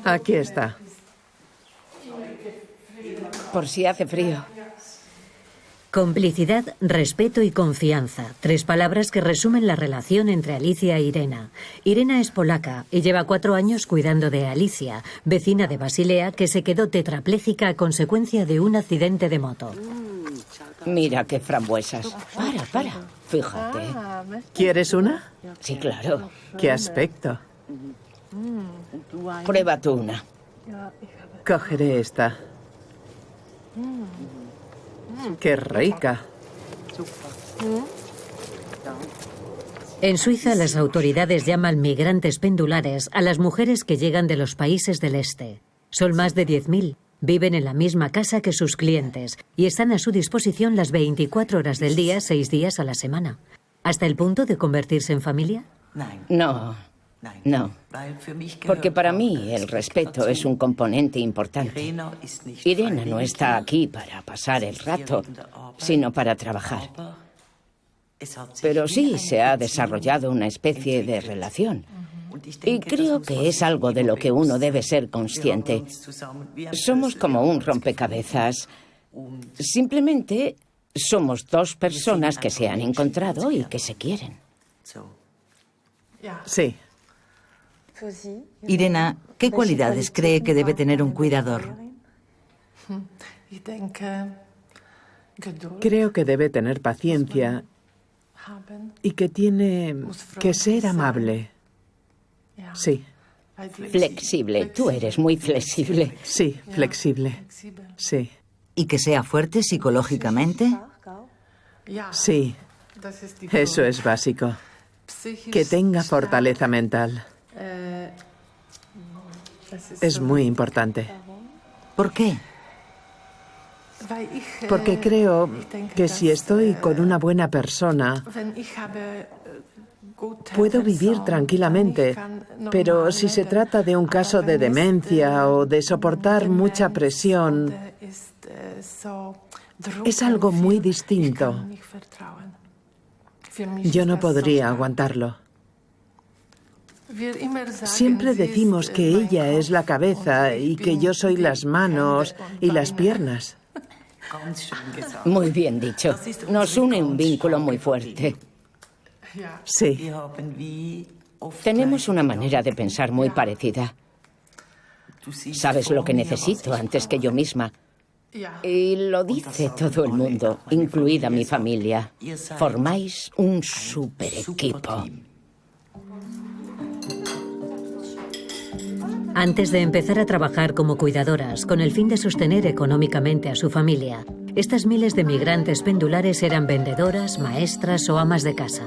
Aquí está. Por si hace frío. Complicidad, respeto y confianza. 3 palabras que resumen la relación entre Alicia e Irena. Irena es polaca y lleva 4 años cuidando de Alicia, vecina de Basilea que se quedó tetrapléjica a consecuencia de un accidente de moto. Mira qué frambuesas. Para. Fíjate. ¿Quieres una? Sí, claro. ¿Qué aspecto? Prueba tú una. Cogeré esta. ¡Qué rica! En Suiza, las autoridades llaman migrantes pendulares a las mujeres que llegan de los países del este. Son más de 10.000. Viven en la misma casa que sus clientes y están a su disposición las 24 horas del día, 6 días a la semana. ¿Hasta el punto de convertirse en familia? No. Porque para mí el respeto es un componente importante. Irena no está aquí para pasar el rato, sino para trabajar. Pero sí se ha desarrollado una especie de relación. Y creo que es algo de lo que uno debe ser consciente. Somos como un rompecabezas. Simplemente somos 2 personas que se han encontrado y que se quieren. Sí. Irena, ¿qué cualidades cree que debe tener un cuidador? Creo que debe tener paciencia y que tiene que ser amable. Sí. Flexible. Tú eres muy flexible. Sí, flexible. Sí. ¿Y que sea fuerte psicológicamente? Sí. Eso es básico. Que tenga fortaleza mental. Es muy importante. ¿Por qué? Porque creo que si estoy con una buena persona, puedo vivir tranquilamente, pero si se trata de un caso de demencia o de soportar mucha presión, es algo muy distinto. Yo no podría aguantarlo. Siempre decimos que ella es la cabeza y que yo soy las manos y las piernas. Muy bien dicho. Nos une un vínculo muy fuerte. Sí. Tenemos una manera de pensar muy parecida. Sabes lo que necesito antes que yo misma. Y lo dice todo el mundo, incluida mi familia. Formáis un super equipo. Antes de empezar a trabajar como cuidadoras, con el fin de sostener económicamente a su familia, estas miles de migrantes pendulares eran vendedoras, maestras o amas de casa.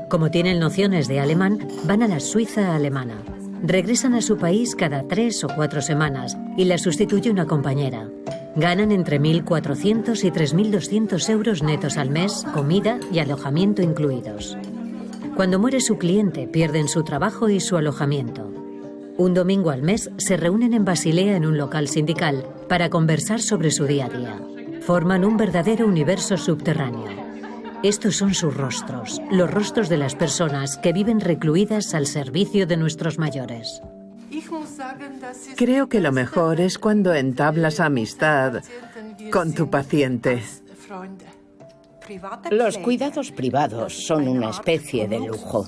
Como tienen nociones de alemán, van a la Suiza alemana. Regresan a su país cada 3 o 4 semanas y la sustituye una compañera. Ganan entre 1.400 y 3.200 euros netos al mes, comida y alojamiento incluidos. Cuando muere su cliente, pierden su trabajo y su alojamiento. Un domingo al mes se reúnen en Basilea en un local sindical para conversar sobre su día a día. Forman un verdadero universo subterráneo. Estos son sus rostros, los rostros de las personas que viven recluidas al servicio de nuestros mayores. Creo que lo mejor es cuando entablas amistad con tu paciente. Los cuidados privados son una especie de lujo.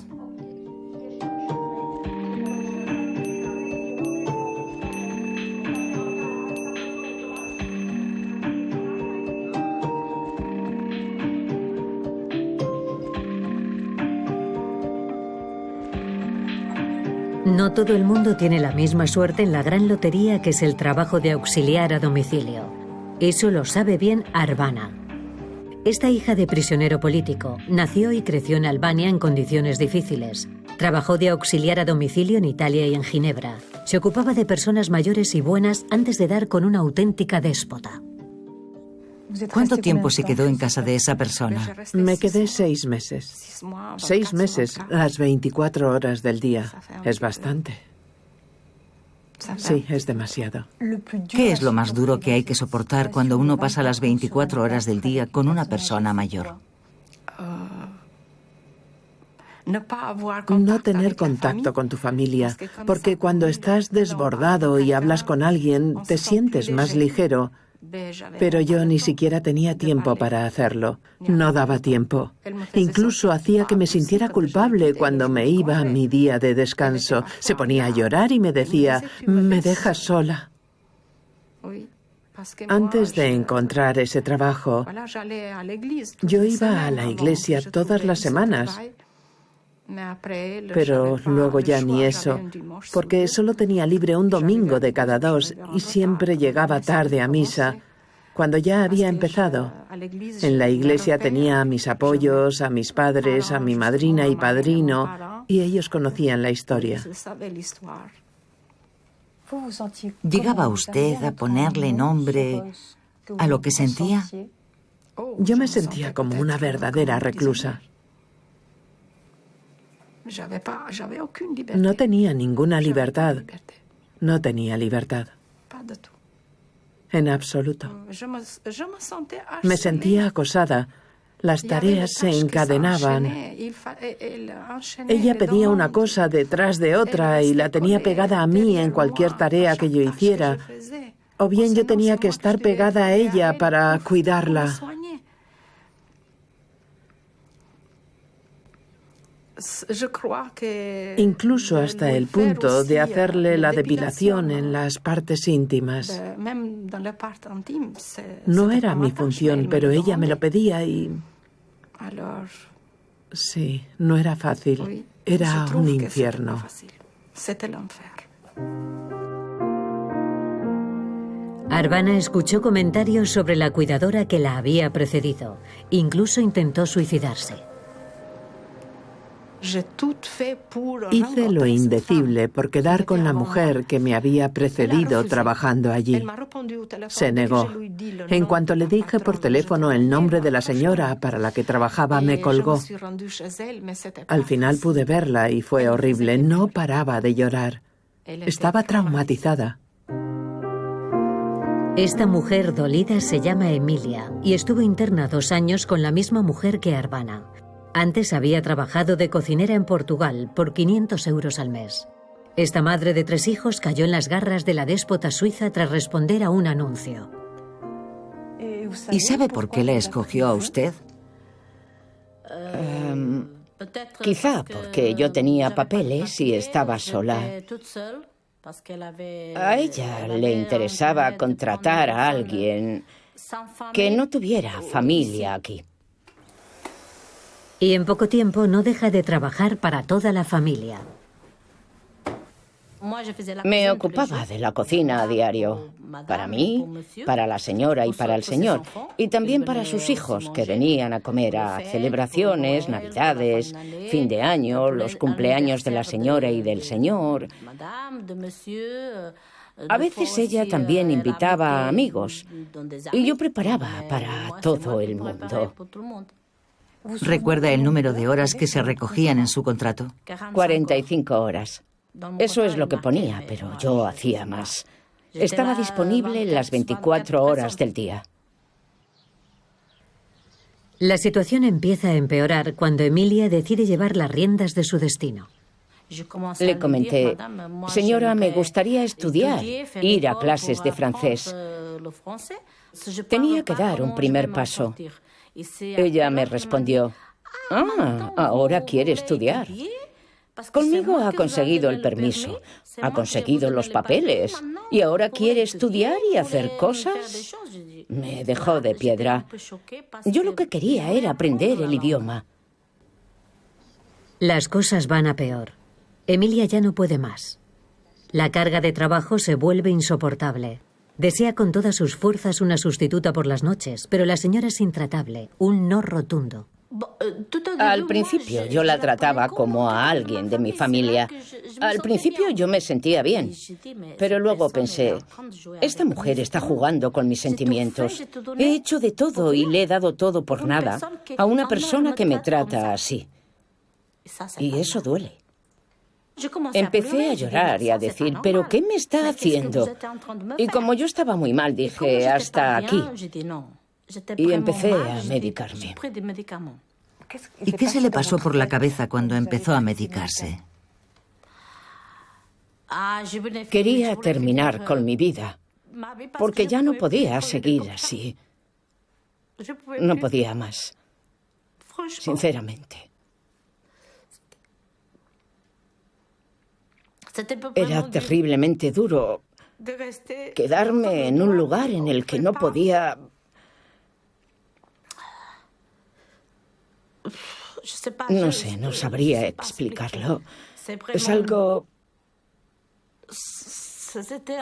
No todo el mundo tiene la misma suerte en la gran lotería que es el trabajo de auxiliar a domicilio. Eso lo sabe bien Arbana. Esta hija de prisionero político nació y creció en Albania en condiciones difíciles. Trabajó de auxiliar a domicilio en Italia y en Ginebra. Se ocupaba de personas mayores y buenas antes de dar con una auténtica déspota. ¿Cuánto tiempo se quedó en casa de esa persona? Me quedé 6 meses. 6 meses, las 24 horas del día. Es bastante. Sí, es demasiado. ¿Qué es lo más duro que hay que soportar cuando uno pasa las 24 horas del día con una persona mayor? No tener contacto con tu familia, porque cuando estás desbordado y hablas con alguien, te sientes más ligero. Pero yo ni siquiera tenía tiempo para hacerlo. No daba tiempo. Incluso hacía que me sintiera culpable cuando me iba a mi día de descanso. Se ponía a llorar y me decía, «¿Me dejas sola?». Antes de encontrar ese trabajo, yo iba a la iglesia todas las semanas. Pero luego ya ni eso, porque solo tenía libre un domingo de cada 2 y siempre llegaba tarde a misa, cuando ya había empezado. En la iglesia tenía a mis apoyos, a mis padres, a mi madrina y padrino, y ellos conocían la historia. ¿Llegaba usted a ponerle nombre a lo que sentía? Yo me sentía como una verdadera reclusa. No tenía ninguna libertad. No tenía libertad. En absoluto. Me sentía acosada. Las tareas se encadenaban. Ella pedía una cosa detrás de otra y la tenía pegada a mí en cualquier tarea que yo hiciera. O bien yo tenía que estar pegada a ella para cuidarla. Incluso hasta el punto de hacerle la depilación en las partes íntimas. No era mi función, pero ella me lo pedía y... Sí, no era fácil. Era un infierno. Arvana escuchó comentarios sobre la cuidadora que la había precedido. Incluso intentó suicidarse. Hice lo indecible por quedar con la mujer que me había precedido trabajando allí. Se negó. En cuanto le dije por teléfono el nombre de la señora para la que trabajaba, me colgó. Al final pude verla y fue horrible. No paraba de llorar. Estaba traumatizada. Esta mujer dolida se llama Emilia y estuvo interna 2 años con la misma mujer que Arvana. Antes había trabajado de cocinera en Portugal por 500 euros al mes. Esta madre de 3 hijos cayó en las garras de la déspota suiza tras responder a un anuncio. ¿Y sabe por qué le escogió a usted? Quizá porque yo tenía papeles y estaba sola. A ella le interesaba contratar a alguien que no tuviera familia aquí. Y en poco tiempo no deja de trabajar para toda la familia. Me ocupaba de la cocina a diario, para mí, para la señora y para el señor, y también para sus hijos, que venían a comer a celebraciones, navidades, fin de año, los cumpleaños de la señora y del señor. A veces ella también invitaba a amigos, y yo preparaba para todo el mundo. ¿Recuerda el número de horas que se recogían en su contrato? 45 horas. Eso es lo que ponía, pero yo hacía más. Estaba disponible las 24 horas del día. La situación empieza a empeorar cuando Emilia decide llevar las riendas de su destino. Le comenté, señora, me gustaría estudiar, ir a clases de francés. Tenía que dar un primer paso. Ella me respondió, ahora quiere estudiar. Conmigo ha conseguido el permiso, ha conseguido los papeles y ahora quiere estudiar y hacer cosas. Me dejó de piedra. Yo lo que quería era aprender el idioma. Las cosas van a peor. Emilia ya no puede más. La carga de trabajo se vuelve insoportable. Desea con todas sus fuerzas una sustituta por las noches, pero la señora es intratable, un no rotundo. Al principio yo la trataba como a alguien de mi familia. Al principio yo me sentía bien, pero luego pensé, esta mujer está jugando con mis sentimientos. He hecho de todo y le he dado todo por nada a una persona que me trata así. Y eso duele. Empecé a llorar y a decir, ¿pero qué me está haciendo? Y como yo estaba muy mal, dije, hasta aquí. Y empecé a medicarme. ¿Y qué se le pasó por la cabeza cuando empezó a medicarse? Quería terminar con mi vida, porque ya no podía seguir así. No podía más, sinceramente. Era terriblemente duro quedarme en un lugar en el que no podía... No sé, no sabría explicarlo. Es algo...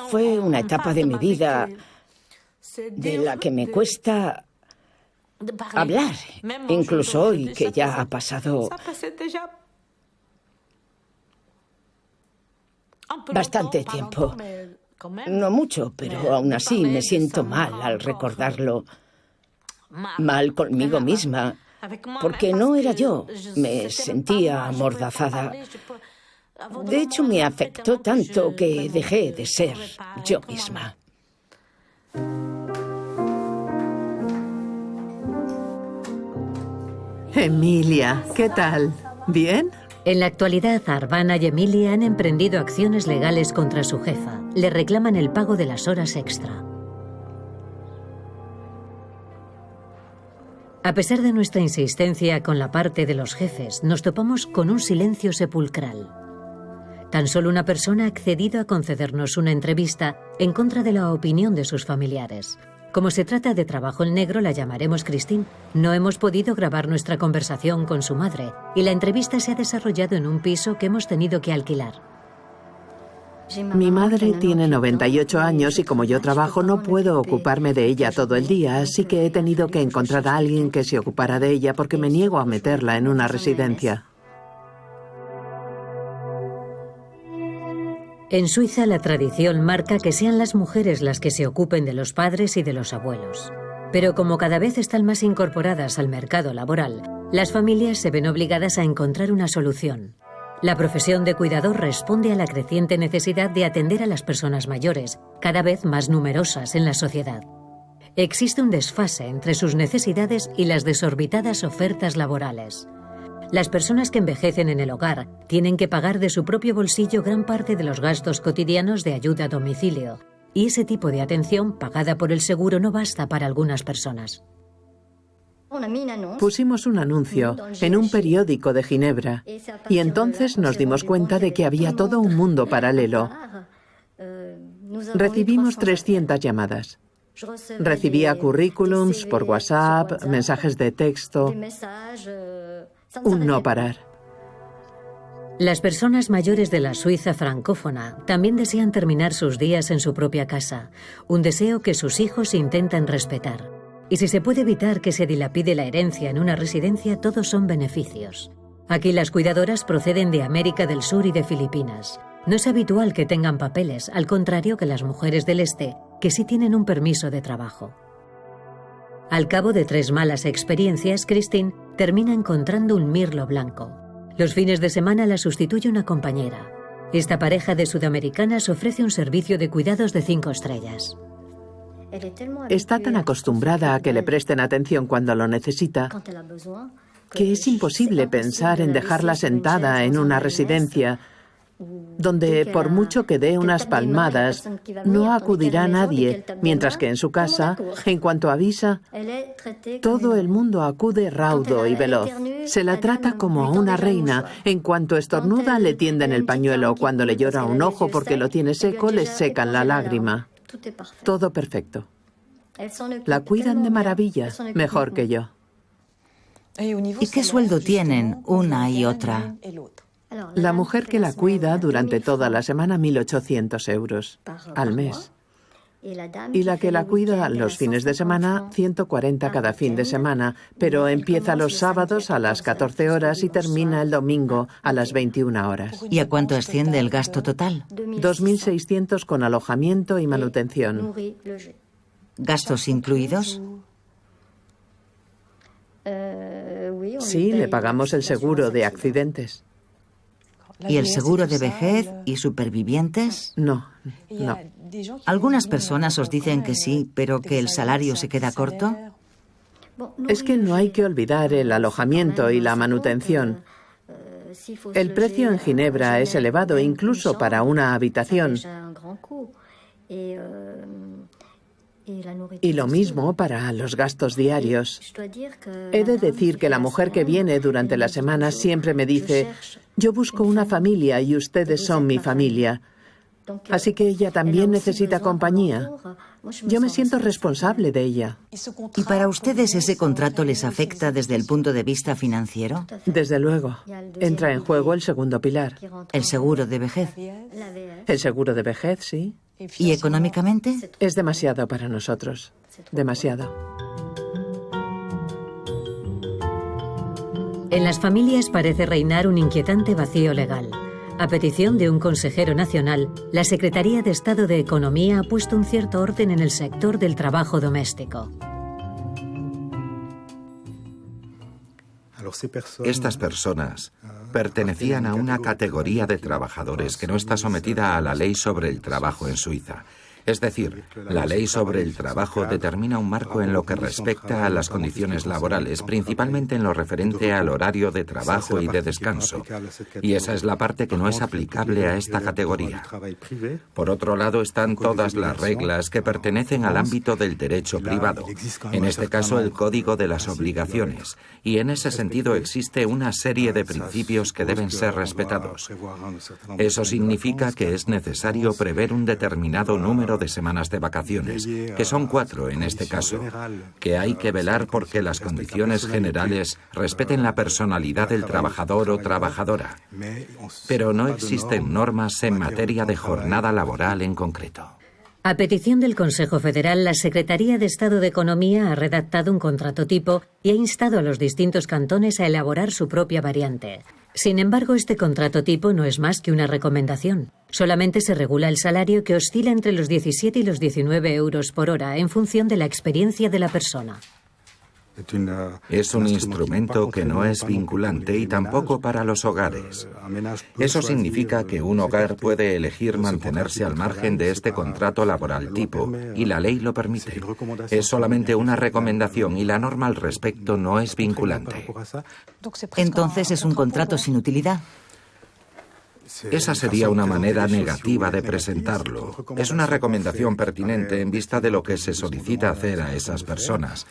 Fue una etapa de mi vida de la que me cuesta hablar, incluso hoy que ya ha pasado bastante tiempo. No mucho, pero aún así me siento mal al recordarlo. Mal conmigo misma, porque no era yo. Me sentía amordazada. De hecho, me afectó tanto que dejé de ser yo misma. Emilia, ¿qué tal? ¿Bien? En la actualidad, Arbana y Emilia han emprendido acciones legales contra su jefa. Le reclaman el pago de las horas extra. A pesar de nuestra insistencia con la parte de los jefes, nos topamos con un silencio sepulcral. Tan solo una persona ha accedido a concedernos una entrevista en contra de la opinión de sus familiares. Como se trata de trabajo en negro, la llamaremos Christine. No hemos podido grabar nuestra conversación con su madre y la entrevista se ha desarrollado en un piso que hemos tenido que alquilar. Mi madre tiene 98 años y como yo trabajo no puedo ocuparme de ella todo el día, así que he tenido que encontrar a alguien que se ocupara de ella porque me niego a meterla en una residencia. En Suiza la tradición marca que sean las mujeres las que se ocupen de los padres y de los abuelos. Pero como cada vez están más incorporadas al mercado laboral, las familias se ven obligadas a encontrar una solución. La profesión de cuidador responde a la creciente necesidad de atender a las personas mayores, cada vez más numerosas en la sociedad. Existe un desfase entre sus necesidades y las desorbitadas ofertas laborales. Las personas que envejecen en el hogar tienen que pagar de su propio bolsillo gran parte de los gastos cotidianos de ayuda a domicilio, y ese tipo de atención pagada por el seguro no basta para algunas personas. Pusimos un anuncio en un periódico de Ginebra y entonces nos dimos cuenta de que había todo un mundo paralelo. Recibimos 300 llamadas. Recibía currículums por WhatsApp, mensajes de texto, un no parar. Las personas mayores de la Suiza francófona también desean terminar sus días en su propia casa, un deseo que sus hijos intentan respetar. Y si se puede evitar que se dilapide la herencia en una residencia, todos son beneficios. Aquí las cuidadoras proceden de América del Sur y de Filipinas. No es habitual que tengan papeles, al contrario que las mujeres del Este, que sí tienen un permiso de trabajo. Al cabo de 3 malas experiencias, Christine termina encontrando un mirlo blanco. Los fines de semana la sustituye una compañera. Esta pareja de sudamericanas ofrece un servicio de cuidados de 5 estrellas. Está tan acostumbrada a que le presten atención cuando lo necesita que es imposible pensar en dejarla sentada en una residencia donde, por mucho que dé unas palmadas, no acudirá nadie, mientras que en su casa, en cuanto avisa, todo el mundo acude raudo y veloz. Se la trata como a una reina. En cuanto estornuda, le tienden el pañuelo. Cuando le llora un ojo porque lo tiene seco, le secan la lágrima. Todo perfecto. La cuidan de maravilla, mejor que yo. ¿Y qué sueldo tienen una y otra? La mujer que la cuida durante toda la semana 1.800 euros al mes. Y la que la cuida los fines de semana 140 cada fin de semana, pero empieza los sábados a las 14 horas y termina el domingo a las 21 horas. ¿Y a cuánto asciende el gasto total? 2.600 con alojamiento y manutención. ¿Gastos incluidos? Sí, le pagamos el seguro de accidentes. ¿Y el seguro de vejez y supervivientes? No. Algunas personas os dicen que sí, pero que el salario se queda corto. Es que no hay que olvidar el alojamiento y la manutención. El precio en Ginebra es elevado incluso para una habitación. Y lo mismo para los gastos diarios. He de decir que la mujer que viene durante la semana siempre me dice: yo busco una familia y ustedes son mi familia. Así que ella también necesita compañía. Yo me siento responsable de ella. ¿Y para ustedes ese contrato les afecta desde el punto de vista financiero? Desde luego. Entra en juego el segundo pilar. ¿El seguro de vejez? El seguro de vejez, sí. ¿Y económicamente? Es demasiado para nosotros. Demasiado. En las familias parece reinar un inquietante vacío legal. A petición de un consejero nacional, la Secretaría de Estado de Economía ha puesto un cierto orden en el sector del trabajo doméstico. Estas personas pertenecían a una categoría de trabajadores que no está sometida a la ley sobre el trabajo en Suiza. Es decir, la ley sobre el trabajo determina un marco en lo que respecta a las condiciones laborales, principalmente en lo referente al horario de trabajo y de descanso. Y esa es la parte que no es aplicable a esta categoría. Por otro lado están todas las reglas que pertenecen al ámbito del derecho privado, en este caso el Código de las Obligaciones, y en ese sentido existe una serie de principios que deben ser respetados. Eso significa que es necesario prever un determinado número de semanas de vacaciones, que son 4 en este caso, que hay que velar porque las condiciones generales respeten la personalidad del trabajador o trabajadora, pero no existen normas en materia de jornada laboral en concreto. A petición del Consejo Federal, la Secretaría de Estado de Economía ha redactado un contrato tipo y ha instado a los distintos cantones a elaborar su propia variante. Sin embargo, este contrato tipo no es más que una recomendación. Solamente se regula el salario, que oscila entre los 17 y los 19 euros por hora en función de la experiencia de la persona. Es un instrumento que no es vinculante y tampoco para los hogares. Eso significa que un hogar puede elegir mantenerse al margen de este contrato laboral tipo, y la ley lo permite. Es solamente una recomendación y la norma al respecto no es vinculante. Entonces es un contrato sin utilidad. Esa sería una manera negativa de presentarlo. Es una recomendación pertinente en vista de lo que se solicita hacer a esas personas,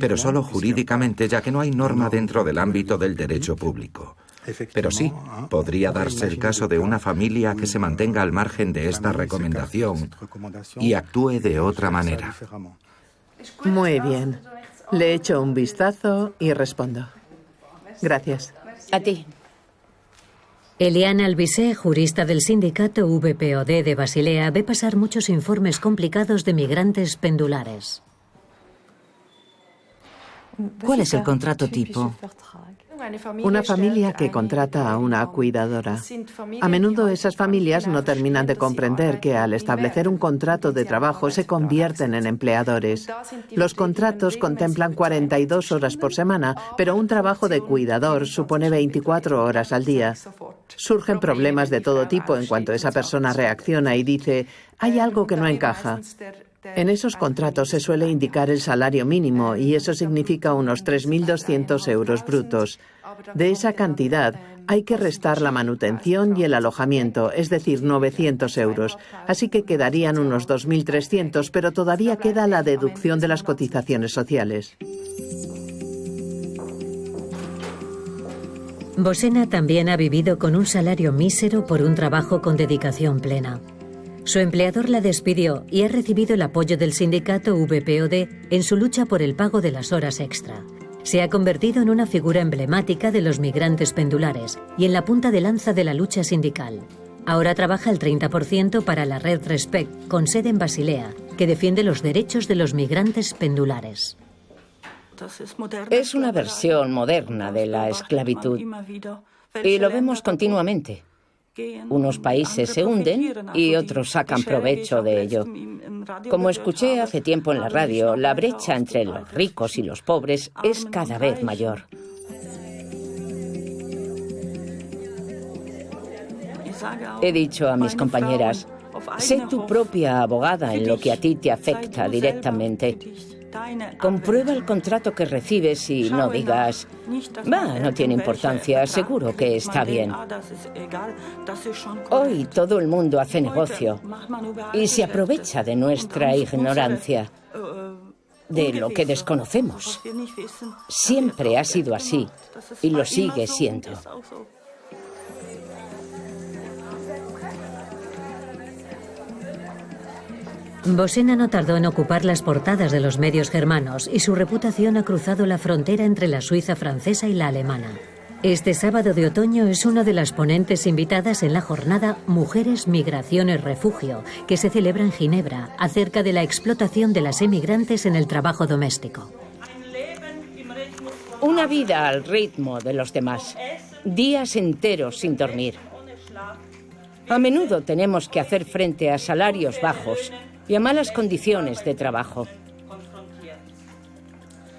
pero solo jurídicamente, ya que no hay norma dentro del ámbito del derecho público. Pero sí, podría darse el caso de una familia que se mantenga al margen de esta recomendación y actúe de otra manera. Muy bien. Le echo un vistazo y respondo. Gracias. A ti. Eliana Albisé, jurista del sindicato VPOD de Basilea, ve pasar muchos informes complicados de migrantes pendulares. ¿Cuál es el contrato tipo? Una familia que contrata a una cuidadora. A menudo esas familias no terminan de comprender que al establecer un contrato de trabajo se convierten en empleadores. Los contratos contemplan 42 horas por semana, pero un trabajo de cuidador supone 24 horas al día. Surgen problemas de todo tipo en cuanto esa persona reacciona y dice: hay algo que no encaja. En esos contratos se suele indicar el salario mínimo y eso significa unos 3.200 euros brutos. De esa cantidad hay que restar la manutención y el alojamiento, es decir, 900 euros. Así que quedarían unos 2.300, pero todavía queda la deducción de las cotizaciones sociales. Bosena también ha vivido con un salario mísero por un trabajo con dedicación plena. Su empleador la despidió y ha recibido el apoyo del sindicato VPOD en su lucha por el pago de las horas extra. Se ha convertido en una figura emblemática de los migrantes pendulares y en la punta de lanza de la lucha sindical. Ahora trabaja el 30% para la Red Respect, con sede en Basilea, que defiende los derechos de los migrantes pendulares. Es una versión moderna de la esclavitud y lo vemos continuamente. Unos países se hunden y otros sacan provecho de ello. Como escuché hace tiempo en la radio, la brecha entre los ricos y los pobres es cada vez mayor. He dicho a mis compañeras: sé tu propia abogada en lo que a ti te afecta directamente. Comprueba el contrato que recibes y no digas, no tiene importancia, seguro que está bien. Hoy todo el mundo hace negocio y se aprovecha de nuestra ignorancia, de lo que desconocemos. Siempre ha sido así y lo sigue siendo. Bosena no tardó en ocupar las portadas de los medios germanos y su reputación ha cruzado la frontera entre la Suiza francesa y la alemana. Este sábado de otoño es una de las ponentes invitadas en la jornada Mujeres, Migraciones, Refugio, que se celebra en Ginebra, acerca de la explotación de las emigrantes en el trabajo doméstico. Una vida al ritmo de los demás, días enteros sin dormir. A menudo tenemos que hacer frente a salarios bajos y a malas condiciones de trabajo.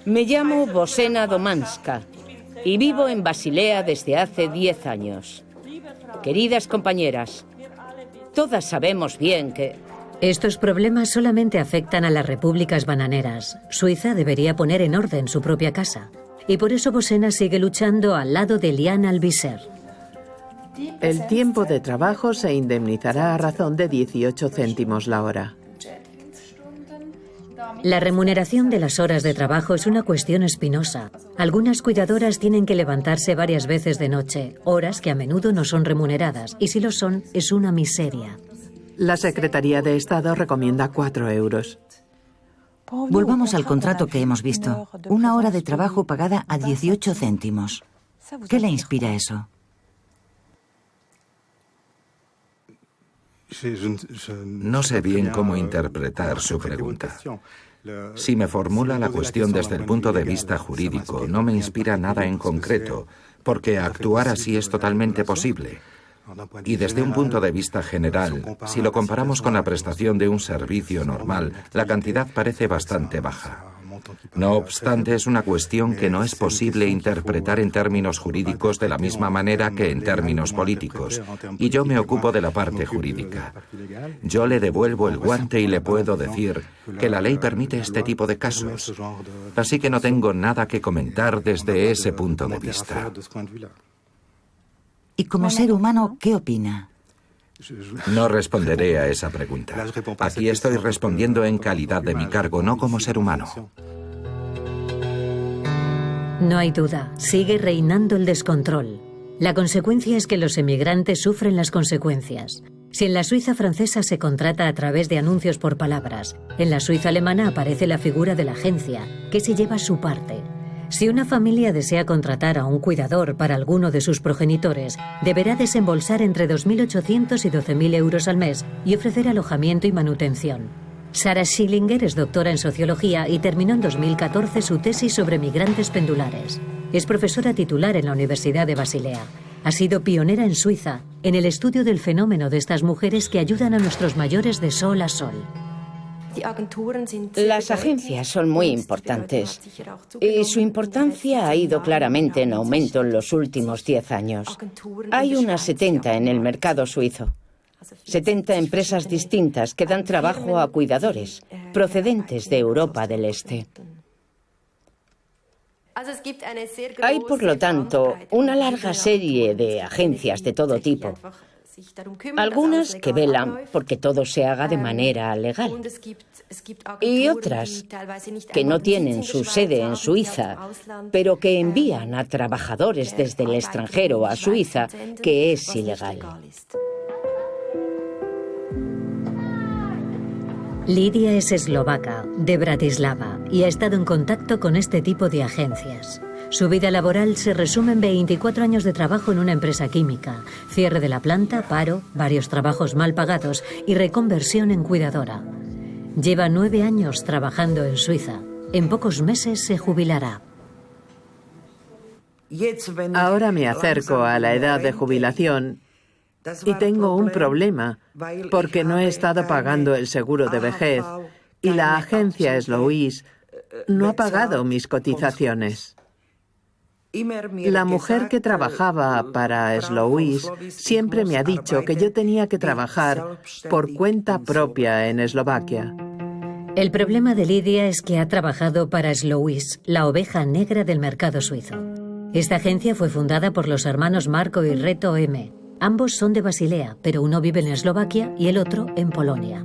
Me llamo Bosena Domanska y vivo en Basilea desde hace 10 años. Queridas compañeras, todas sabemos bien que... Estos problemas solamente afectan a las repúblicas bananeras. Suiza debería poner en orden su propia casa. Y por eso Bosena sigue luchando al lado de Liane Albiser. El tiempo de trabajo se indemnizará a razón de 18 céntimos la hora. La remuneración de las horas de trabajo es una cuestión espinosa. Algunas cuidadoras tienen que levantarse varias veces de noche, horas que a menudo no son remuneradas, y si lo son, es una miseria. La Secretaría de Estado recomienda 4 euros. Volvamos al contrato que hemos visto. Una hora de trabajo pagada a 18 céntimos. ¿Qué le inspira eso? No sé bien cómo interpretar su pregunta. Si me formula la cuestión desde el punto de vista jurídico, no me inspira nada en concreto, porque actuar así es totalmente posible. Y desde un punto de vista general, si lo comparamos con la prestación de un servicio normal, la cantidad parece bastante baja. No obstante, es una cuestión que no es posible interpretar en términos jurídicos de la misma manera que en términos políticos. Y yo me ocupo de la parte jurídica. Yo le devuelvo el guante y le puedo decir que la ley permite este tipo de casos. Así que no tengo nada que comentar desde ese punto de vista. Y como ser humano, ¿qué opina? No responderé a esa pregunta. Aquí estoy respondiendo en calidad de mi cargo, no como ser humano. No hay duda, sigue reinando el descontrol. La consecuencia es que los emigrantes sufren las consecuencias. Si en la Suiza francesa se contrata a través de anuncios por palabras, en la Suiza alemana aparece la figura de la agencia, que se lleva su parte. Si una familia desea contratar a un cuidador para alguno de sus progenitores, deberá desembolsar entre 2.800 y 12.000 euros al mes y ofrecer alojamiento y manutención. Sarah Schillinger es doctora en sociología y terminó en 2014 su tesis sobre migrantes pendulares. Es profesora titular en la Universidad de Basilea. Ha sido pionera en Suiza en el estudio del fenómeno de estas mujeres que ayudan a nuestros mayores de sol a sol. Las agencias son muy importantes y su importancia ha ido claramente en aumento en los últimos 10 años. Hay unas 70 en el mercado suizo. 70 empresas distintas que dan trabajo a cuidadores procedentes de Europa del Este. Hay, por lo tanto, una larga serie de agencias de todo tipo. Algunas que velan porque todo se haga de manera legal. Y otras que no tienen su sede en Suiza, pero que envían a trabajadores desde el extranjero a Suiza, que es ilegal. Lidia es eslovaca, de Bratislava, y ha estado en contacto con este tipo de agencias. Su vida laboral se resume en 24 años de trabajo en una empresa química, cierre de la planta, paro, varios trabajos mal pagados y reconversión en cuidadora. Lleva 9 años trabajando en Suiza. En pocos meses se jubilará. Ahora me acerco a la edad de jubilación y tengo un problema, porque no he estado pagando el seguro de vejez y la agencia Slois no ha pagado mis cotizaciones. La mujer que trabajaba para Slois siempre me ha dicho que yo tenía que trabajar por cuenta propia en Eslovaquia. El problema de Lidia es que ha trabajado para Slowis, la oveja negra del mercado suizo. Esta agencia fue fundada por los hermanos Marco y Reto M. Ambos son de Basilea, pero uno vive en Eslovaquia y el otro en Polonia.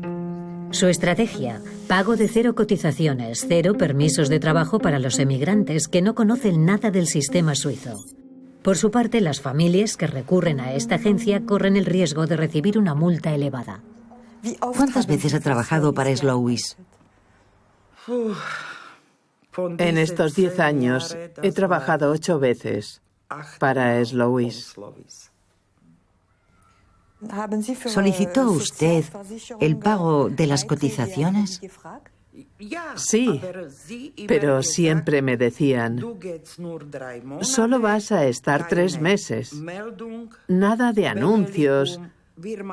Su estrategia: pago de 0 cotizaciones, 0 permisos de trabajo para los emigrantes que no conocen nada del sistema suizo. Por su parte, las familias que recurren a esta agencia corren el riesgo de recibir una multa elevada. ¿Cuántas veces ha trabajado para Slowis? En estos 10 años he trabajado 8 veces para Slowis. ¿Solicitó usted el pago de las cotizaciones? Sí, pero siempre me decían: solo vas a estar 3 meses. Nada de anuncios,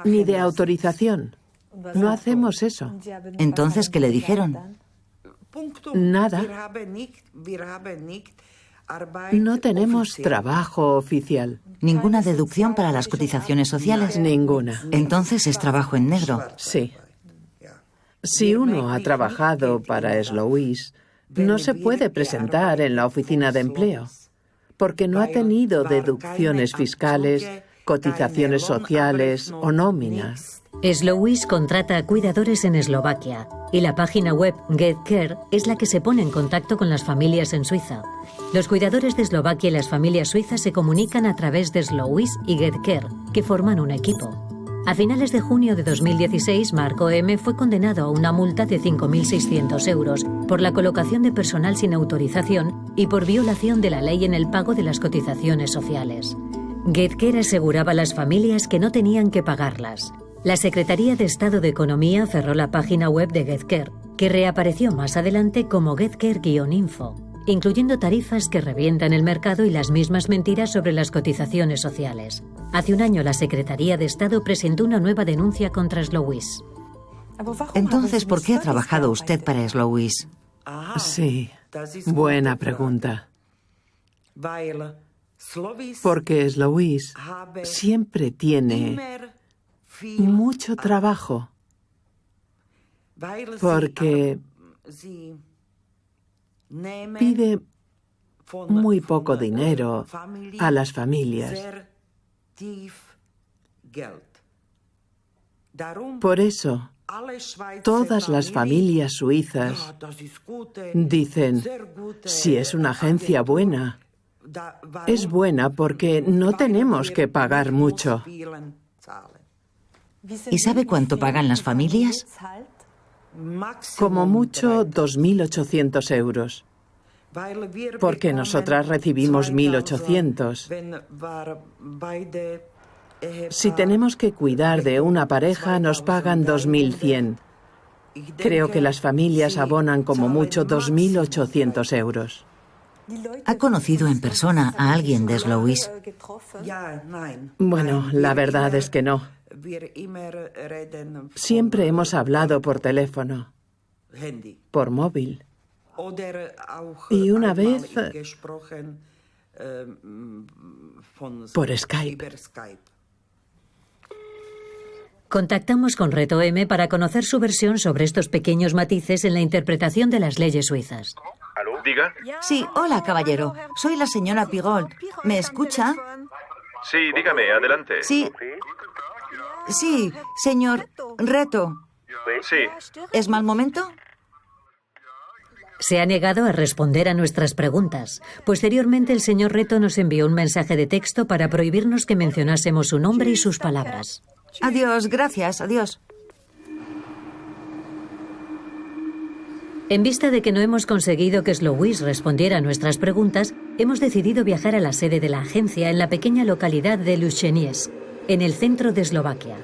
ni de autorización. No hacemos eso. Entonces, ¿qué le dijeron? Nada. No tenemos trabajo oficial. ¿Ninguna deducción para las cotizaciones sociales? Ninguna. Entonces es trabajo en negro. Sí. Si uno ha trabajado para Slowis, no se puede presentar en la oficina de empleo, porque no ha tenido deducciones fiscales, cotizaciones sociales o nóminas. Slowis contrata a cuidadores en Eslovaquia y la página web GetCare es la que se pone en contacto con las familias en Suiza. Los cuidadores de Eslovaquia y las familias suizas se comunican a través de Slowis y GetCare, que forman un equipo. A finales de junio de 2016, Marco M. fue condenado a una multa de 5.600 euros por la colocación de personal sin autorización y por violación de la ley en el pago de las cotizaciones sociales. GetCare aseguraba a las familias que no tenían que pagarlas. La Secretaría de Estado de Economía cerró la página web de GetCare, que reapareció más adelante como GetCare-info, incluyendo tarifas que revientan el mercado y las mismas mentiras sobre las cotizaciones sociales. Hace un año la Secretaría de Estado presentó una nueva denuncia contra Slowis. Entonces, ¿por qué ha trabajado usted para Slowis? Sí, buena pregunta. Porque Slowis siempre tiene mucho trabajo. Porque pide muy poco dinero a las familias. Por eso, todas las familias suizas dicen: si es una agencia buena, es buena porque no tenemos que pagar mucho. ¿Y sabe cuánto pagan las familias? Como mucho 2.800 euros. Porque nosotras recibimos 1.800. Si tenemos que cuidar de una pareja, nos pagan 2.100. Creo que las familias abonan como mucho 2.800 euros. ¿Ha conocido en persona a alguien de Slowis? Bueno, la verdad es que no. Siempre hemos hablado por teléfono, por móvil. Y una vez por Skype. Contactamos con Reto M para conocer su versión sobre estos pequeños matices en la interpretación de las leyes suizas. ¿Aló? ¿Diga? Sí, hola, caballero. Soy la señora Pigault. ¿Me escucha? Sí, dígame, adelante. Sí, señor Reto. Sí. ¿Es mal momento? Se ha negado a responder a nuestras preguntas. Posteriormente, el señor Reto nos envió un mensaje de texto para prohibirnos que mencionásemos su nombre y sus palabras. Adiós, gracias, adiós. En vista de que no hemos conseguido que Slowis respondiera a nuestras preguntas, hemos decidido viajar a la sede de la agencia en la pequeña localidad de Lušeniec, en el centro de Eslovaquia.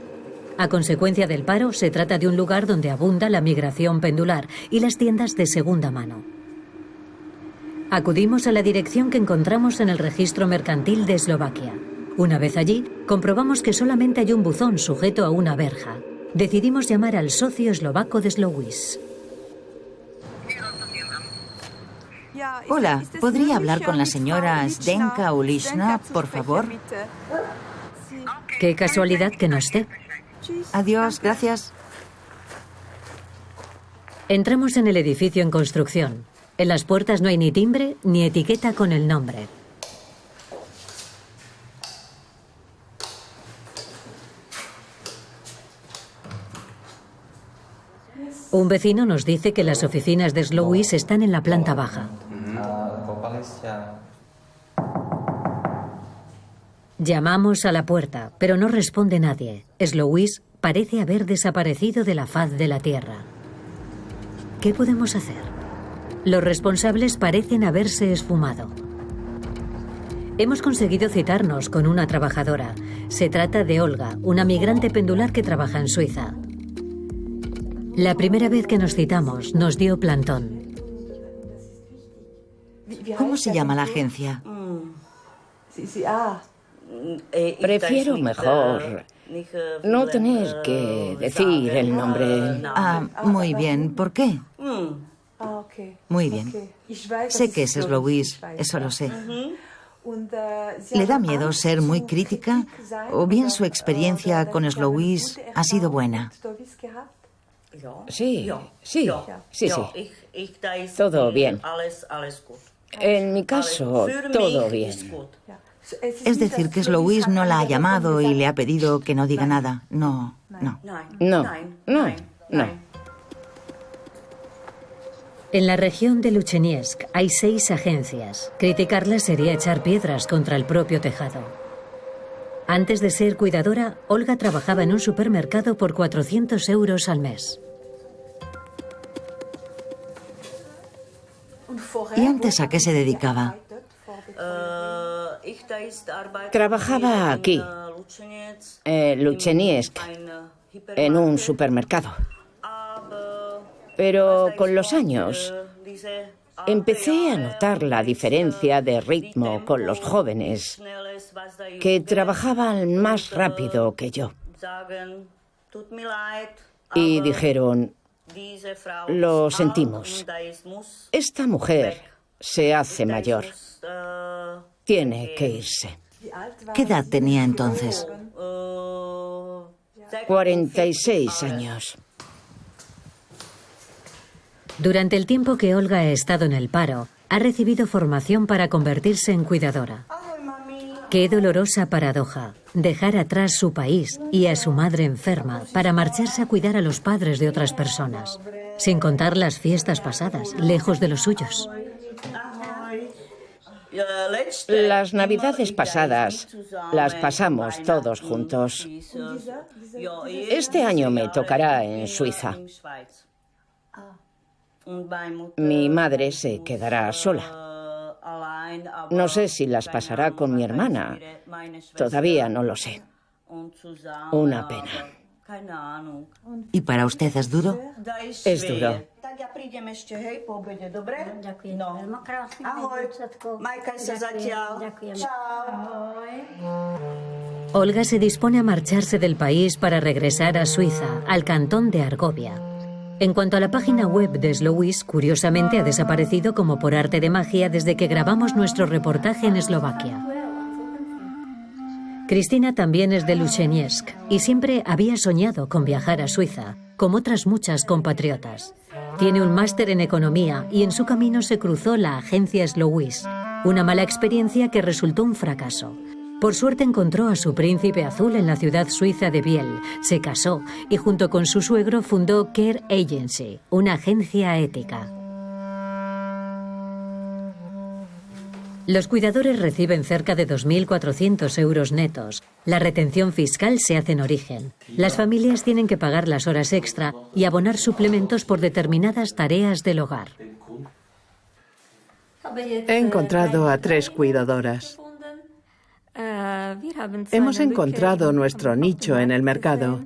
A consecuencia del paro, se trata de un lugar donde abunda la migración pendular y las tiendas de segunda mano. Acudimos a la dirección que encontramos en el registro mercantil de Eslovaquia. Una vez allí, comprobamos que solamente hay un buzón sujeto a una verja. Decidimos llamar al socio eslovaco de Slowis. Hola, ¿podría hablar con la señora Zdenka Ulična, por favor? Qué casualidad que no esté. Adiós, gracias. Entramos en el edificio en construcción. En las puertas no hay ni timbre ni etiqueta con el nombre. Un vecino nos dice que las oficinas de Slowis están en la planta baja. Llamamos a la puerta, pero no responde nadie. Slowis parece haber desaparecido de la faz de la tierra. ¿Qué podemos hacer? Los responsables parecen haberse esfumado. Hemos conseguido citarnos con una trabajadora. Se trata de Olga, una migrante pendular que trabaja en Suiza. La primera vez que nos citamos nos dio plantón. ¿Cómo se llama la agencia? Prefiero mejor no tener que decir el nombre. Muy bien. ¿Por qué? Muy bien. Sé que es Slowis, eso lo sé. ¿Le da miedo ser muy crítica? ¿O bien su experiencia con Slowis ha sido buena? Sí. Todo bien. En mi caso, todo bien. Es decir, que Slowis no la ha llamado y le ha pedido que no diga nada. No. En la región de Lucheniesk hay 6 agencias. Criticarlas sería echar piedras contra el propio tejado. Antes de ser cuidadora, Olga trabajaba en un supermercado por 400 euros al mes. ¿Y antes a qué se dedicaba? Trabajaba aquí, Lucheniesk, en un supermercado. Pero con los años empecé a notar la diferencia de ritmo con los jóvenes, que trabajaban más rápido que yo. Y dijeron: lo sentimos, esta mujer se hace mayor, tiene que irse. ¿Qué edad tenía entonces? 46 años. Durante el tiempo que Olga ha estado en el paro, ha recibido formación para convertirse en cuidadora. Qué dolorosa paradoja, dejar atrás su país y a su madre enferma para marcharse a cuidar a los padres de otras personas, sin contar las fiestas pasadas, lejos de los suyos. Las navidades pasadas las pasamos todos juntos. Este año me tocará en Suiza. Mi madre se quedará sola. No sé si las pasará con mi hermana. Todavía no lo sé. Una pena. ¿Y para usted es duro? Es duro. Olga se dispone a marcharse del país para regresar a Suiza, al cantón de Argovia. En cuanto a la página web de Slowis, curiosamente ha desaparecido como por arte de magia desde que grabamos nuestro reportaje en Eslovaquia. Cristina también es de Lucheniesk y siempre había soñado con viajar a Suiza, como otras muchas compatriotas. Tiene un máster en economía y en su camino se cruzó la agencia Slowis, una mala experiencia que resultó un fracaso. Por suerte encontró a su príncipe azul en la ciudad suiza de Biel, se casó y junto con su suegro fundó Care Agency, una agencia ética. Los cuidadores reciben cerca de 2.400 euros netos. La retención fiscal se hace en origen. Las familias tienen que pagar las horas extra y abonar suplementos por determinadas tareas del hogar. He encontrado a 3 cuidadoras. Hemos encontrado nuestro nicho en el mercado.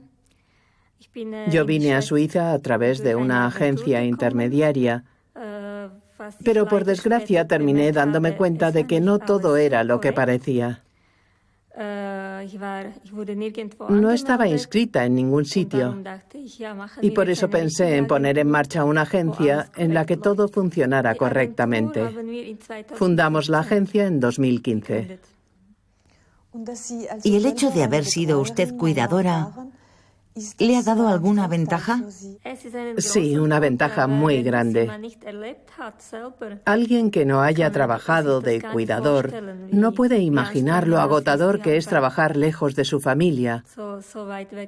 Yo vine a Suiza a través de una agencia intermediaria, pero por desgracia terminé dándome cuenta de que no todo era lo que parecía. No estaba inscrita en ningún sitio y por eso pensé en poner en marcha una agencia en la que todo funcionara correctamente. Fundamos la agencia en 2015. ¿Y el hecho de haber sido usted cuidadora ¿Le ha dado alguna ventaja? Sí, una ventaja muy grande. Alguien que no haya trabajado de cuidador no puede imaginar lo agotador que es trabajar lejos de su familia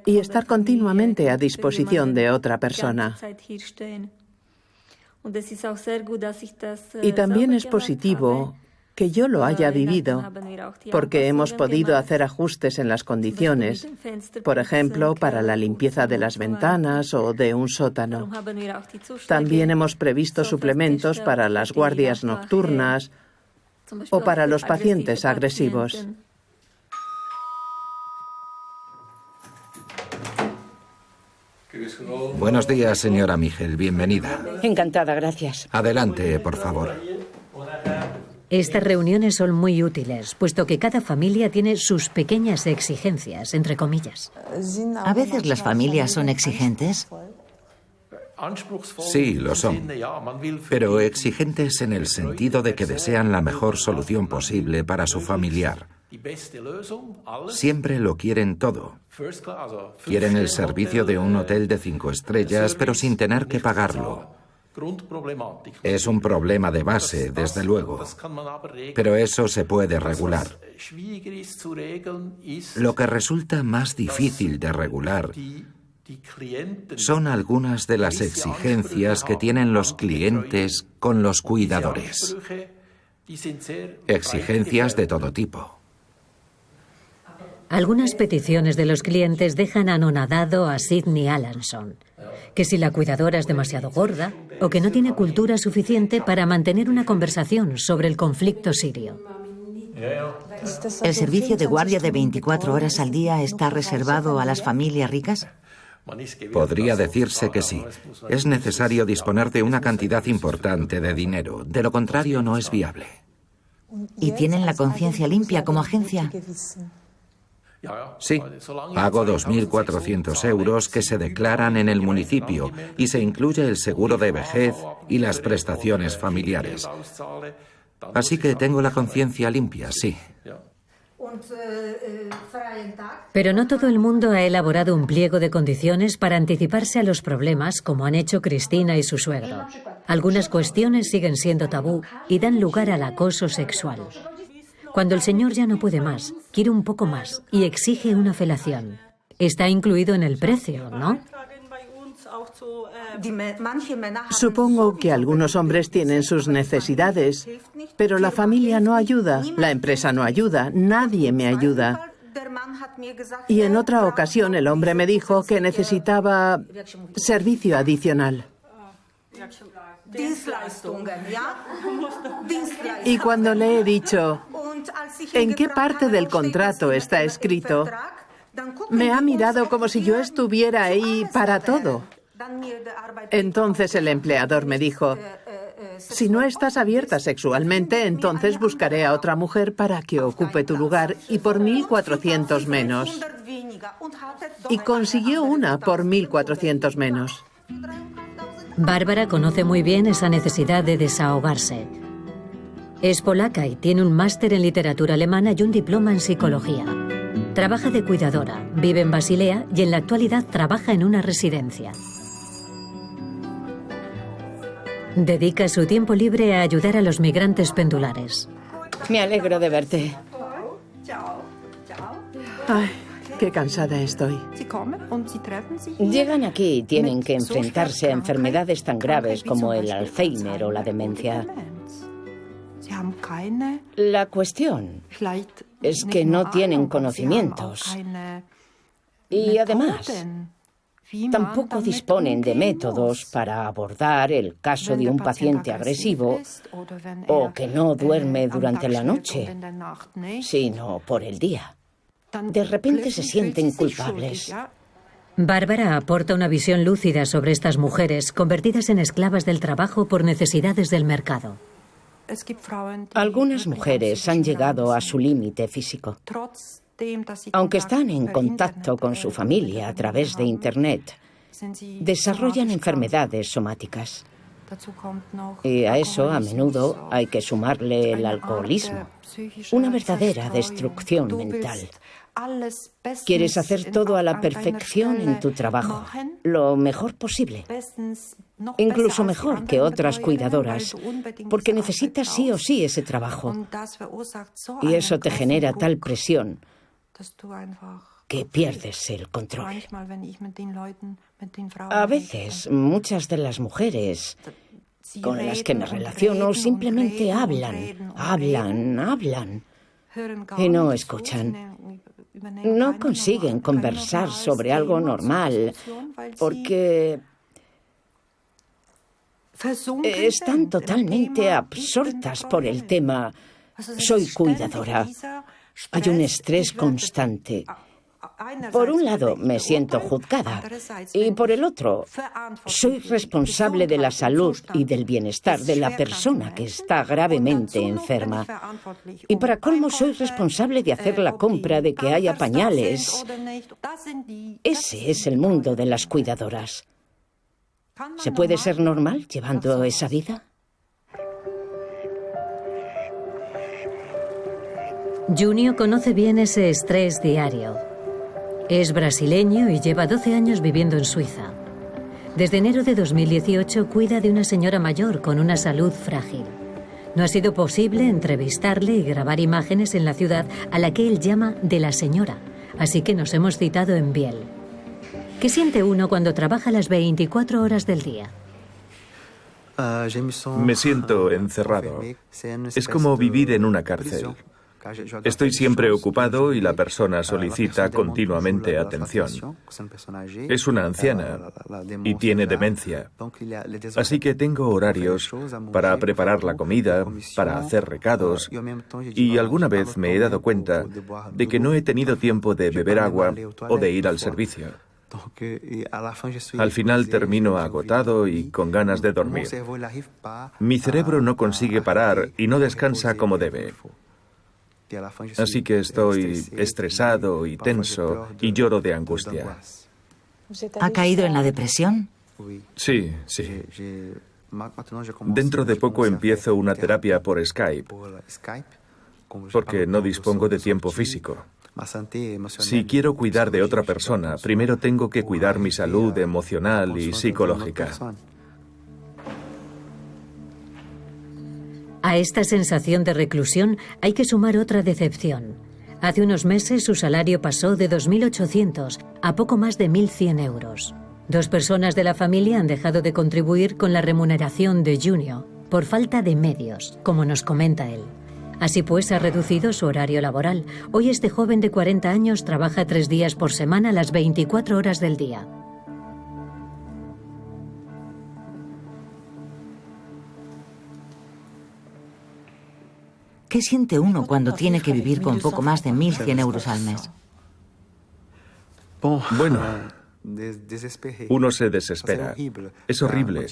y estar continuamente a disposición de otra persona. Y también es positivo que yo lo haya vivido, porque hemos podido hacer ajustes en las condiciones, por ejemplo, para la limpieza de las ventanas o de un sótano. También hemos previsto suplementos para las guardias nocturnas o para los pacientes agresivos. Buenos días, señora Miguel. Bienvenida. Encantada, gracias. Adelante, por favor. Estas reuniones son muy útiles, puesto que cada familia tiene sus pequeñas exigencias, entre comillas. ¿A veces las familias son exigentes? Sí, lo son. Pero exigentes en el sentido de que desean la mejor solución posible para su familiar. Siempre lo quieren todo. Quieren el servicio de un hotel de 5 estrellas, pero sin tener que pagarlo. Es un problema de base, desde luego, pero eso se puede regular. Lo que resulta más difícil de regular son algunas de las exigencias que tienen los clientes con los cuidadores. Exigencias de todo tipo. Algunas peticiones de los clientes dejan anonadado a Sidney Alanson, que si la cuidadora es demasiado gorda o que no tiene cultura suficiente para mantener una conversación sobre el conflicto sirio. ¿El servicio de guardia de 24 horas al día está reservado a las familias ricas? Podría decirse que sí. Es necesario disponer de una cantidad importante de dinero. De lo contrario, no es viable. ¿Y tienen la conciencia limpia como agencia? Sí, pago 2.400 euros que se declaran en el municipio y se incluye el seguro de vejez y las prestaciones familiares. Así que tengo la conciencia limpia, sí. Pero no todo el mundo ha elaborado un pliego de condiciones para anticiparse a los problemas, como han hecho Cristina y su suegro. Algunas cuestiones siguen siendo tabú y dan lugar al acoso sexual. Cuando el señor ya no puede más, quiere un poco más y exige una felación. Está incluido en el precio, ¿no? Supongo que algunos hombres tienen sus necesidades, pero la familia no ayuda, la empresa no ayuda, nadie me ayuda. Y en otra ocasión el hombre me dijo que necesitaba servicio adicional. Y cuando le he dicho, ¿en qué parte del contrato está escrito?, me ha mirado como si yo estuviera ahí para todo. Entonces el empleador me dijo, si no estás abierta sexualmente, entonces buscaré a otra mujer para que ocupe tu lugar y por 1.400 menos. Y consiguió una por 1.400 menos. Bárbara conoce muy bien esa necesidad de desahogarse. Es polaca y tiene un máster en literatura alemana y un diploma en psicología. Trabaja de cuidadora, vive en Basilea y en la actualidad trabaja en una residencia. Dedica su tiempo libre a ayudar a los migrantes pendulares. Me alegro de verte. Ay, qué cansada estoy. Llegan aquí y tienen que enfrentarse a enfermedades tan graves como el Alzheimer o la demencia. La cuestión es que no tienen conocimientos. Y además, tampoco disponen de métodos para abordar el caso de un paciente agresivo o que no duerme durante la noche, sino por el día. De repente se sienten culpables. Bárbara aporta una visión lúcida sobre estas mujeres convertidas en esclavas del trabajo por necesidades del mercado. Algunas mujeres han llegado a su límite físico. Aunque están en contacto con su familia a través de Internet, desarrollan enfermedades somáticas. Y a eso, a menudo, hay que sumarle el alcoholismo. Una verdadera destrucción mental. Quieres hacer todo a la perfección en tu trabajo, lo mejor posible. Incluso mejor que otras cuidadoras, porque necesitas sí o sí ese trabajo. Y eso te genera tal presión que pierdes el control. A veces, muchas de las mujeres con las que me relaciono simplemente hablan y no escuchan. No consiguen conversar sobre algo normal porque están totalmente absortas por el tema. Soy cuidadora. Hay un estrés constante. Por un lado, me siento juzgada y por el otro, soy responsable de la salud y del bienestar de la persona que está gravemente enferma. Y para colmo, soy responsable de hacer la compra, de que haya pañales. Ese es el mundo de las cuidadoras. ¿Se puede ser normal llevando esa vida? Junio conoce bien ese estrés diario. Es brasileño y lleva 12 años viviendo en Suiza. Desde enero de 2018 cuida de una señora mayor con una salud frágil. No ha sido posible entrevistarle y grabar imágenes en la ciudad a la que él llama de la señora, así que nos hemos citado en Biel. ¿Qué siente uno cuando trabaja las 24 horas del día? Me siento encerrado. Es como vivir en una cárcel. Estoy siempre ocupado y la persona solicita continuamente atención. Es una anciana y tiene demencia. Así que tengo horarios para preparar la comida, para hacer recados, y alguna vez me he dado cuenta de que no he tenido tiempo de beber agua o de ir al servicio. Al final termino agotado y con ganas de dormir. Mi cerebro no consigue parar y no descansa como debe. Así que estoy estresado y tenso y lloro de angustia. ¿Ha caído en la depresión? Sí. Dentro de poco empiezo una terapia por Skype, porque no dispongo de tiempo físico. Si quiero cuidar de otra persona, primero tengo que cuidar mi salud emocional y psicológica. A esta sensación de reclusión hay que sumar otra decepción. Hace unos meses su salario pasó de 2.800 a poco más de 1.100 euros. 2 personas de la familia han dejado de contribuir con la remuneración de Junio por falta de medios, como nos comenta él. Así pues, ha reducido su horario laboral. Hoy este joven de 40 años trabaja 3 días por semana las 24 horas del día. ¿Qué siente uno cuando tiene que vivir con poco más de 1.100 euros al mes? Bueno, uno se desespera. Es horrible,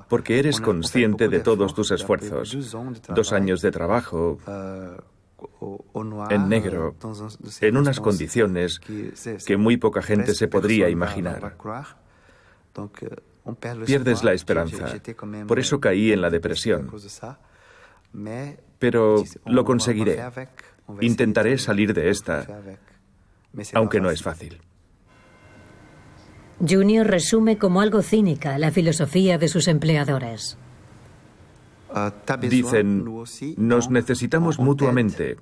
porque eres consciente de todos tus esfuerzos. 2 años de trabajo, en negro, en unas condiciones que muy poca gente se podría imaginar. Pierdes la esperanza. Por eso caí en la depresión. Pero lo conseguiré. Intentaré salir de esta, aunque no es fácil. Junior resume como algo cínica la filosofía de sus empleadores. Dicen, nos necesitamos mutuamente,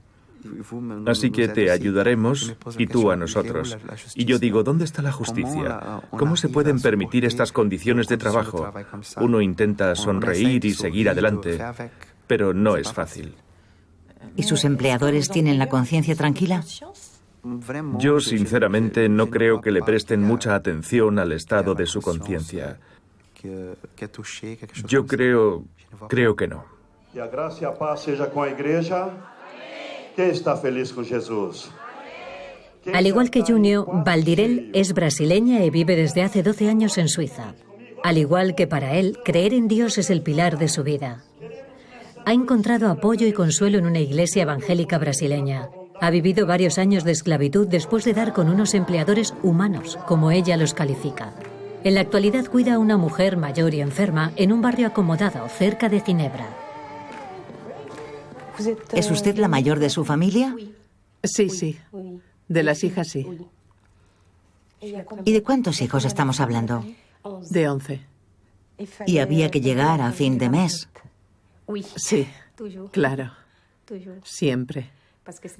así que te ayudaremos y tú a nosotros. Y yo digo, ¿dónde está la justicia? ¿Cómo se pueden permitir estas condiciones de trabajo? Uno intenta sonreír y seguir adelante, pero no es fácil. ¿Y sus empleadores tienen la conciencia tranquila? Yo, sinceramente, no creo que le presten mucha atención al estado de su conciencia. Yo creo que no. Que a graça e a paz seja com a igreja. Quem está feliz con Jesús? Al igual que Junio, Valdirel es brasileña y vive desde hace 12 años en Suiza. Al igual que para él, creer en Dios es el pilar de su vida. Ha encontrado apoyo y consuelo en una iglesia evangélica brasileña. Ha vivido varios años de esclavitud después de dar con unos empleadores humanos, como ella los califica. En la actualidad cuida a una mujer mayor y enferma en un barrio acomodado cerca de Ginebra. ¿Es usted la mayor de su familia? Sí, sí. De las hijas, sí. ¿Y de cuántos hijos estamos hablando? De 11. Y había que llegar a fin de mes. Sí, claro. Siempre.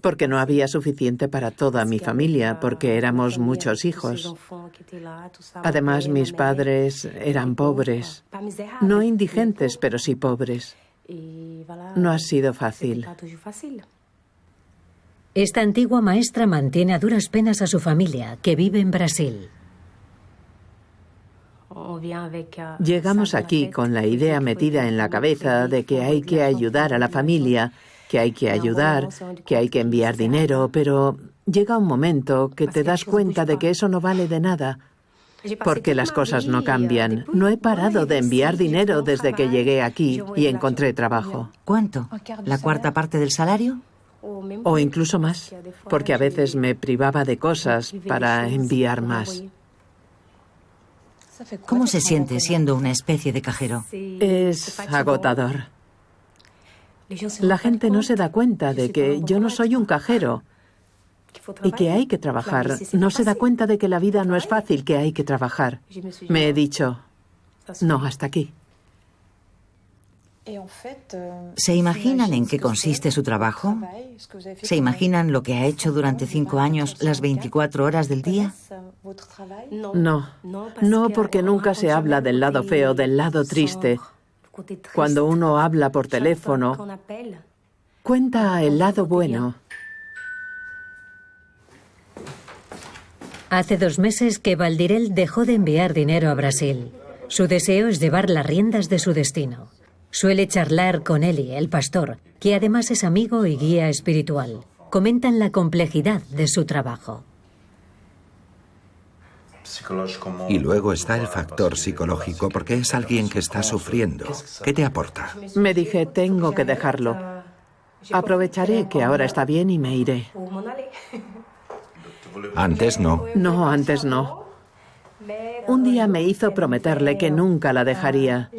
Porque no había suficiente para toda mi familia, porque éramos muchos hijos. Además, mis padres eran pobres. No indigentes, pero sí pobres. No ha sido fácil. Esta antigua maestra mantiene a duras penas a su familia, que vive en Brasil. Llegamos aquí con la idea metida en la cabeza de que hay que ayudar a la familia, que hay que ayudar, que hay que enviar dinero, pero llega un momento que te das cuenta de que eso no vale de nada, porque las cosas no cambian. No he parado de enviar dinero desde que llegué aquí y encontré trabajo. ¿Cuánto? ¿La cuarta parte del salario? O incluso más, porque a veces me privaba de cosas para enviar más. ¿Cómo se siente siendo una especie de cajero? Es agotador. La gente no se da cuenta de que yo no soy un cajero y que hay que trabajar. No se da cuenta de que la vida no es fácil, que hay que trabajar. Me he dicho, no, hasta aquí. ¿Se imaginan en qué consiste su trabajo? ¿Se imaginan lo que ha hecho durante 5 años, las 24 horas del día? No, porque nunca se habla del lado feo, del lado triste. Cuando uno habla por teléfono, cuenta el lado bueno. Hace 2 meses que Valdirel dejó de enviar dinero a Brasil. Su deseo es llevar las riendas de su destino. Suele charlar con Eli, el pastor, que además es amigo y guía espiritual. Comentan la complejidad de su trabajo. Y luego está el factor psicológico, porque es alguien que está sufriendo. ¿Qué te aporta? Me dije, tengo que dejarlo. Aprovecharé que ahora está bien y me iré. Antes no. No, antes no. Un día me hizo prometerle que nunca la dejaría.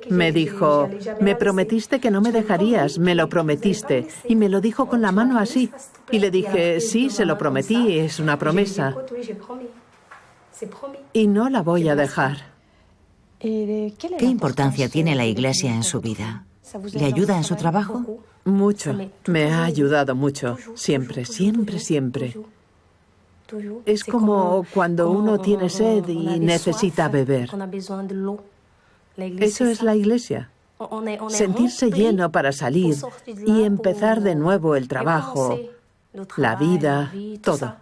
Me dijo, me prometiste que no me dejarías, me lo prometiste. Y me lo dijo con la mano así. Y le dije, sí, se lo prometí, es una promesa. Y no la voy a dejar. ¿Qué importancia tiene la Iglesia en su vida? ¿Le ayuda en su trabajo? Mucho. Me ha ayudado mucho. Siempre, siempre, siempre. Es como cuando uno tiene sed y necesita beber. Eso es la Iglesia. Sentirse lleno para salir y empezar de nuevo el trabajo, la vida, todo.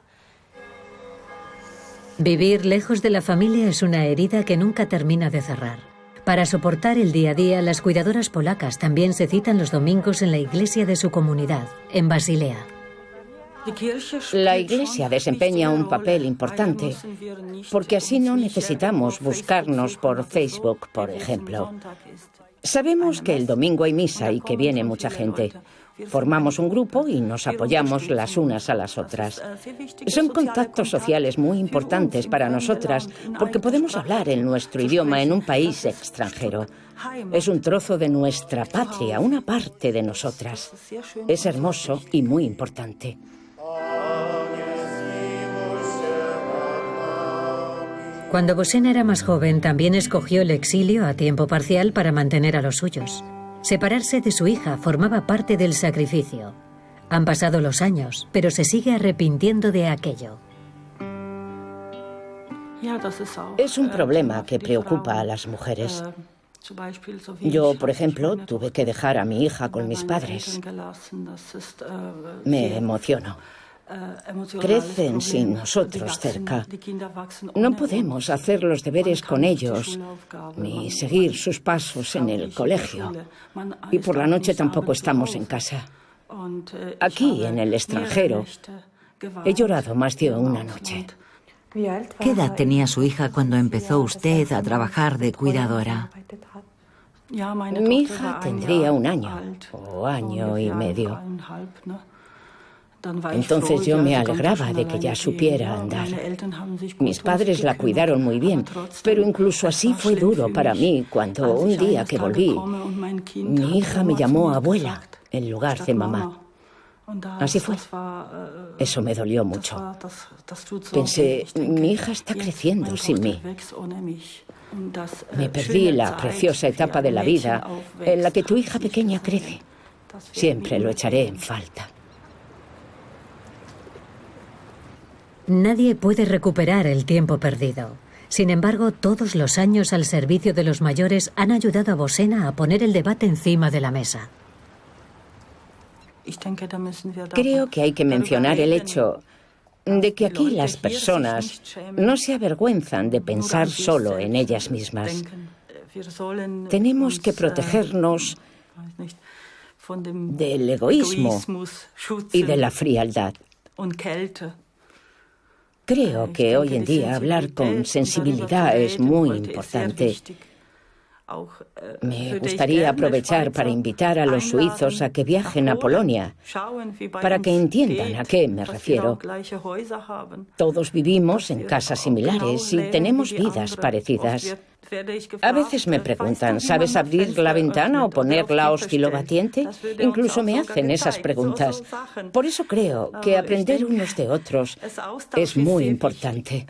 Vivir lejos de la familia es una herida que nunca termina de cerrar. Para soportar el día a día, las cuidadoras polacas también se citan los domingos en la iglesia de su comunidad, en Basilea. La Iglesia desempeña un papel importante, porque así no necesitamos buscarnos por Facebook, por ejemplo. Sabemos que el domingo hay misa y que viene mucha gente. Formamos un grupo y nos apoyamos las unas a las otras. Son contactos sociales muy importantes para nosotras, porque podemos hablar en nuestro idioma en un país extranjero. Es un trozo de nuestra patria, una parte de nosotras. Es hermoso y muy importante. Cuando Bosena era más joven, también escogió el exilio a tiempo parcial para mantener a los suyos. Separarse de su hija formaba parte del sacrificio. Han pasado los años, pero se sigue arrepintiendo de aquello. Es un problema que preocupa a las mujeres. Yo, por ejemplo, tuve que dejar a mi hija con mis padres. Me emociono. Crecen sin nosotros cerca. No podemos hacer los deberes con ellos, ni seguir sus pasos en el colegio. Y por la noche tampoco estamos en casa. Aquí, en el extranjero, he llorado más de una noche. ¿Qué edad tenía su hija cuando empezó usted a trabajar de cuidadora? Mi hija tendría 1 año o año y medio. Entonces yo me alegraba de que ya supiera andar. Mis padres la cuidaron muy bien, pero incluso así fue duro para mí cuando un día que volví, mi hija me llamó abuela en lugar de mamá. Así fue. Eso me dolió mucho. Pensé, mi hija está creciendo sin mí. Me perdí la preciosa etapa de la vida en la que tu hija pequeña crece. Siempre lo echaré en falta. Nadie puede recuperar el tiempo perdido. Sin embargo, todos los años al servicio de los mayores han ayudado a Bosena a poner el debate encima de la mesa. Creo que hay que mencionar el hecho de que aquí las personas no se avergüenzan de pensar solo en ellas mismas. Tenemos que protegernos del egoísmo y de la frialdad. Creo que hoy en día hablar con sensibilidad es muy importante. Me gustaría aprovechar para invitar a los suizos a que viajen a Polonia, para que entiendan a qué me refiero. Todos vivimos en casas similares y tenemos vidas parecidas. A veces me preguntan, ¿sabes abrir la ventana o poner la oscilobatiente? Incluso me hacen esas preguntas. Por eso creo que aprender unos de otros es muy importante.